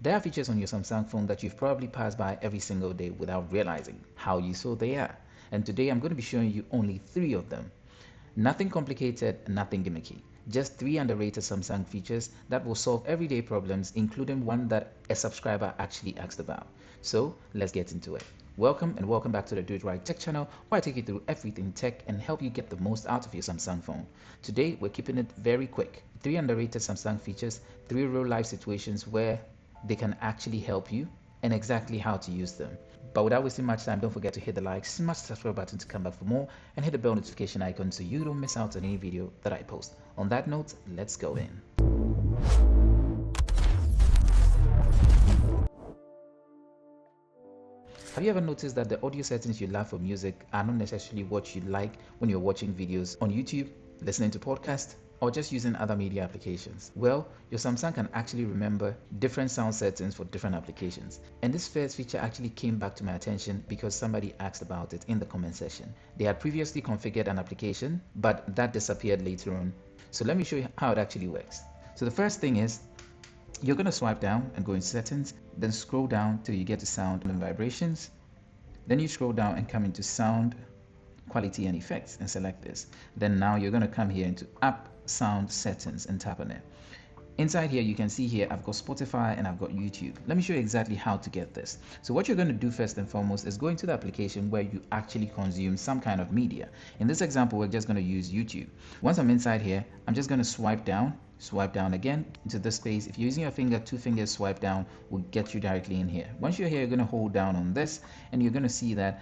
There are features on your Samsung phone that you've probably passed by every single day without realizing how useful they are. And today I'm going to be showing you only 3 of them. Nothing complicated, nothing gimmicky. Just 3 underrated Samsung features that will solve everyday problems, including one that a subscriber actually asked about. So let's get into it. Welcome and welcome back to the Doitright Tech channel, where I take you through everything tech and help you get the most out of your Samsung phone. Today we're keeping it very quick. 3 underrated Samsung features, 3 real life situations where they can actually help you, and exactly how to use them. But without wasting much time, don't forget to hit the like, smash the subscribe button to come back for more, and hit the bell notification icon so you don't miss out on any video that I post. On that note, let's go in. Have you ever noticed that the audio settings you love for music are not necessarily what you like when you're watching videos on YouTube, listening to podcasts, or just using other media applications? Well, your Samsung can actually remember different sound settings for different applications. And this first feature actually came back to my attention because somebody asked about it in the comment section. They had previously configured an application, but that disappeared later on. So let me show you how it actually works. So the first thing is, you're going to swipe down and go in settings, then scroll down till you get to sound and vibrations. Then you scroll down and come into sound, quality and effects and select this. Then now you're going to come here into app sound settings and tap on it. Inside here you can see here I've got Spotify and I've got YouTube. Let me show you exactly how to get this. So what you're going to do first and foremost is go into the application where you actually consume some kind of media. In this example, we're just going to use YouTube. Once I'm inside here, I'm just going to swipe down again into this space. If you're using your finger, 2 fingers swipe down will get you directly in here. Once you're here, you're going to hold down on this and you're going to see that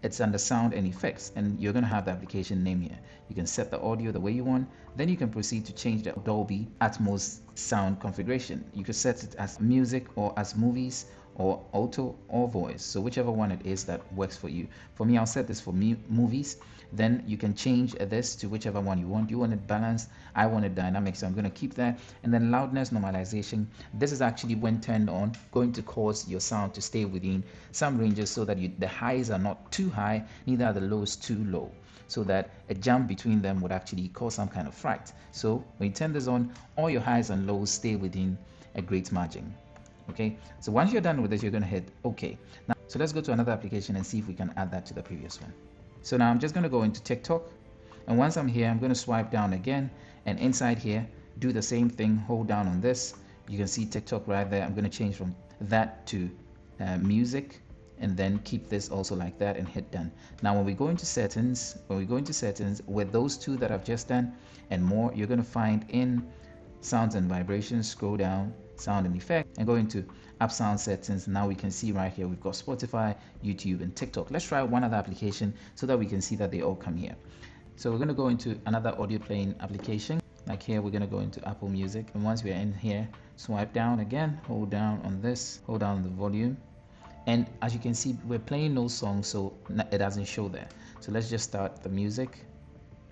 it's under sound and effects, and you're going to have the application name here. You can set the audio the way you want. Then you can proceed to change the Dolby Atmos sound configuration. You could set it as music or as movies or auto or voice, so whichever one it is that works for you. For me, I'll set this for movies. Then you can change this to whichever one you want. You want it balanced, I want it dynamic, so I'm going to keep that. And then loudness normalization, this is actually, when turned on, going to cause your sound to stay within some ranges so that the highs are not too high, neither are the lows too low, so that a jump between them would actually cause some kind of fright. So when you turn this on, all your highs and lows stay within a great margin. Okay, so once you're done with this, you're going to hit OK. Now, so let's go to another application and see if we can add that to the previous one. So now I'm just going to go into TikTok, and once I'm here, I'm going to swipe down again, and inside here, do the same thing, hold down on this. You can see TikTok right there. I'm going to change from that to music, and then keep this also like that and hit done. Now when we go into settings, with those 2 that I've just done and more, you're going to find in sounds and vibrations, scroll down, sound and effect, and go into app sound settings. Now we can see right here we've got Spotify, YouTube and TikTok. Let's try one other application so that we can see that they all come here. So we're going to go into another audio playing application. Like here, we're going to go into Apple Music, and once we're in here, swipe down again, hold down on this, hold down the volume, and as you can see, we're playing no song, so it doesn't show there. So let's just start the music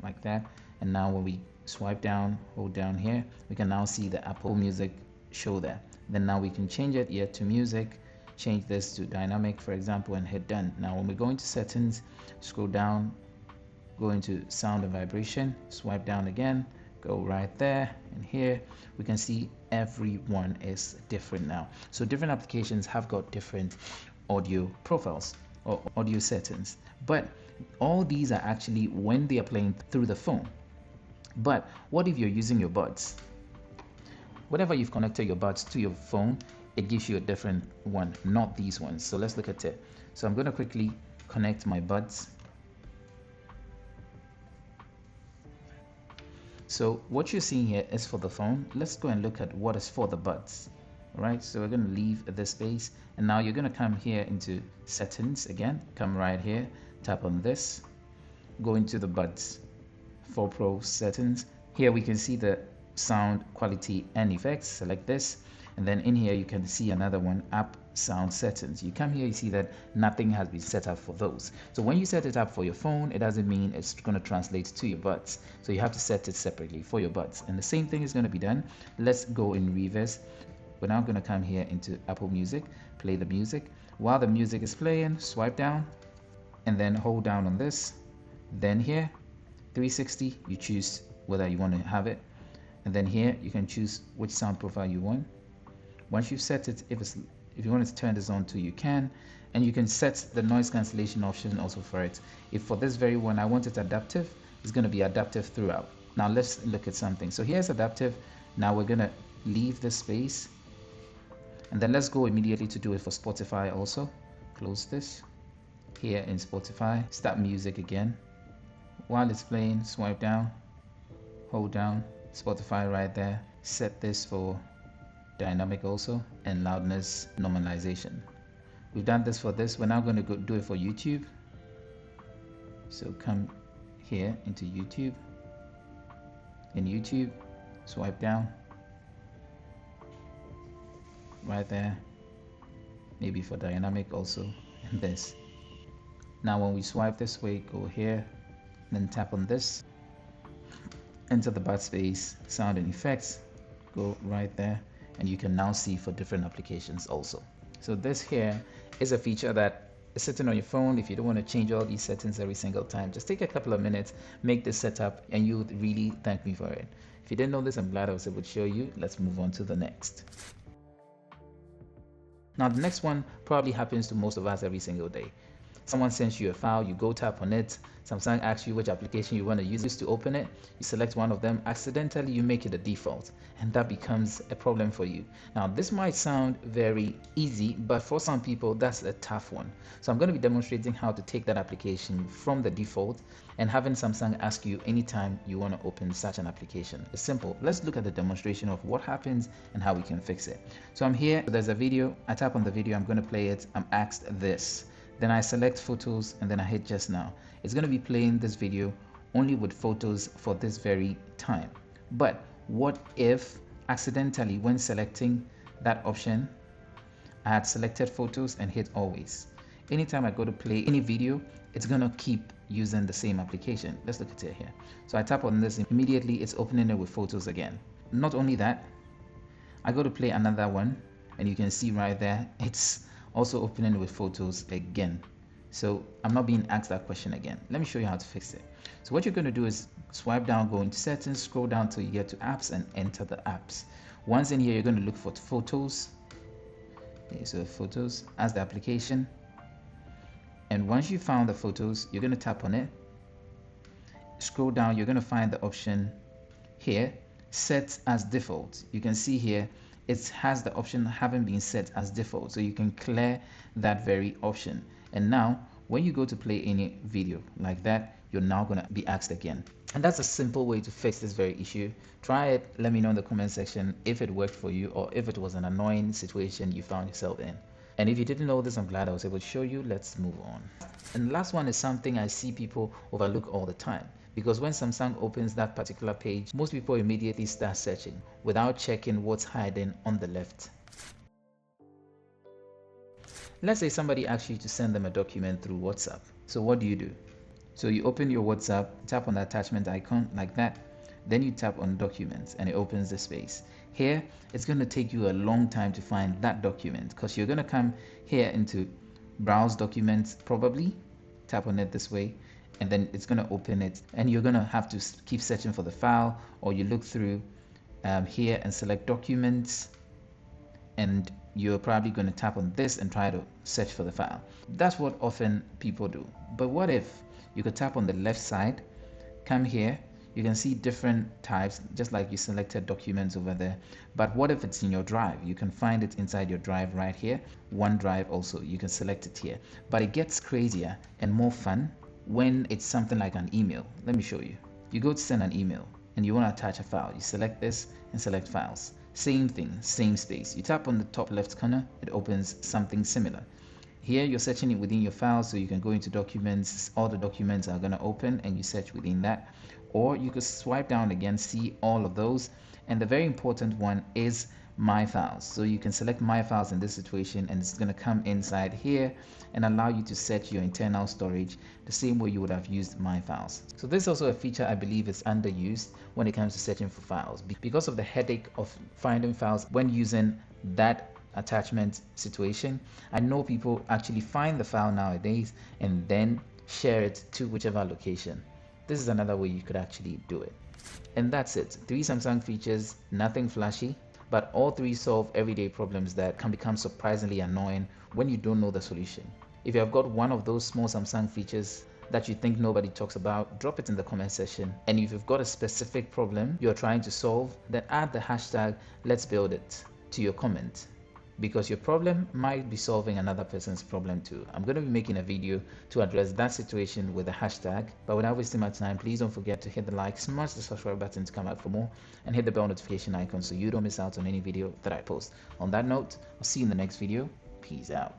like that, and now when we swipe down, hold down here, we can now see the Apple Music show there. Then now we can change it here to music, change this to dynamic, for example, and hit done. Now when we go into settings, scroll down, go into sound and vibration, swipe down again, go right there, and here we can see everyone is different now. So different applications have got different audio profiles or audio settings, but all these are actually when they are playing through the phone. But what if you're using your buds? Whenever you've connected your buds to your phone, it gives you a different one, not these ones. So let's look at it. So I'm going to quickly connect my buds. So what you're seeing here is for the phone. Let's go and look at what is for the buds. All right, so we're going to leave this space, and now you're going to come here into settings again, come right here, tap on this, go into the buds 4 Pro settings. Here we can see the sound, quality and effects. Select this, and then in here you can see another one, app sound settings. You come here, you see that nothing has been set up for those. So when you set it up for your phone, it doesn't mean it's going to translate to your buds, so you have to set it separately for your buds, and the same thing is going to be done. Let's go in reverse. We're now going to come here into Apple Music, play the music. While the music is playing, swipe down and then hold down on this. Then here 360, you choose whether you want to have it, and then here you can choose which sound profile you want. Once you've set it, if you want to turn this on too, you can, and you can set the noise cancellation option also for it. If for this very one I want it adaptive, it's going to be adaptive throughout. Now let's look at something. So here's adaptive. Now we're going to leave this space, and then let's go immediately to do it for Spotify also. Close this. Here in Spotify, start music again. While it's playing, swipe down, hold down, Spotify right there. Set this for dynamic also, and loudness normalization. We've done this for this. We're now going to go do it for YouTube. So come here into YouTube. In YouTube, swipe down right there, maybe for dynamic also, and this. Now when we swipe this way, go here, then tap on this, enter the backspace, sound and effects, go right there, and you can now see for different applications also. So this here is a feature that is sitting on your phone. If you don't want to change all these settings every single time, just take a couple of minutes, make this setup, and you would really thank me for it. If you didn't know this, I'm glad I was able to show you. Let's move on to the next. Now the next one probably happens to most of us every single day. Someone sends you a file, you go tap on it, Samsung asks you which application you want to use to open it, you select one of them, accidentally you make it a default, and that becomes a problem for you. Now this might sound very easy, but for some people that's a tough one. So I'm going to be demonstrating how to take that application from the default and having Samsung ask you anytime you want to open such an application. It's simple. Let's look at the demonstration of what happens and how we can fix it. So I'm here, there's a video, I tap on the video, I'm going to play it, I'm asked this. Then I select photos and then I hit just now. It's going to be playing this video only with photos for this very time. But what if accidentally when selecting that option, I had selected photos and hit always? Anytime I go to play any video, it's going to keep using the same application. Let's look at it here. So I tap on this, immediately it's opening it with photos again. Not only that, I go to play another one and you can see right there, it's also opening with photos again. So I'm not being asked that question again. Let me show you how to fix it. So what you're going to do is swipe down, go into settings, scroll down till you get to apps and enter the apps. Once in here, you're going to look for photos. Okay, so photos as the application. And once you found the photos, you're going to tap on it. Scroll down, you're going to find the option here, set as default. You can see here, it has the option haven't been set as default, so you can clear that very option. And now when you go to play any video like that, you're now going to be asked again. And that's a simple way to fix this very issue. Try it, let me know in the comment section if it worked for you or if it was an annoying situation you found yourself in. And if you didn't know this, I'm glad I was able to show you. Let's move on. And the last one is something I see people overlook all the time. Because when Samsung opens that particular page, most people immediately start searching without checking what's hiding on the left. Let's say somebody asks you to send them a document through WhatsApp. So what do? So you open your WhatsApp, tap on the attachment icon like that, then you tap on documents and it opens the space. Here, it's going to take you a long time to find that document because you're going to come here into browse documents, probably tap on it this way, and then it's going to open it and you're going to have to keep searching for the file, or you look through here and select documents, and you're probably going to tap on this and try to search for the file. That's what often people do. But what if you could tap on the left side, come here, you can see different types, just like you selected documents over there. But what if it's in your drive? You can find it inside your drive right here. OneDrive also, you can select it here. But it gets crazier and more fun when it's something like an email. Let me show you. You go to send an email and you want to attach a file. You select this and select files. Same thing, same space. You tap on the top left corner, it opens something similar. Here you're searching it within your file, so you can go into documents. All the documents are going to open and you search within that. Or you could swipe down again, see all of those. And the very important one is My Files. So you can select My Files in this situation and it's going to come inside here and allow you to set your internal storage the same way you would have used My Files. So this is also a feature I believe is underused when it comes to searching for files because of the headache of finding files when using that attachment situation. I know people actually find the file nowadays and then share it to whichever location. This is another way you could actually do it. And that's it. 3 Samsung features, nothing flashy, but all three solve everyday problems that can become surprisingly annoying when you don't know the solution. If you have got one of those small Samsung features that you think nobody talks about, drop it in the comment section. And if you've got a specific problem you're trying to solve, then add the hashtag let's build it to your comment, because your problem might be solving another person's problem too. I'm going to be making a video to address that situation with the hashtag, but without wasting my time, please don't forget to hit the like, smash the subscribe button to come back for more, and hit the bell notification icon so you don't miss out on any video that I post. On that note, I'll see you in the next video. Peace out.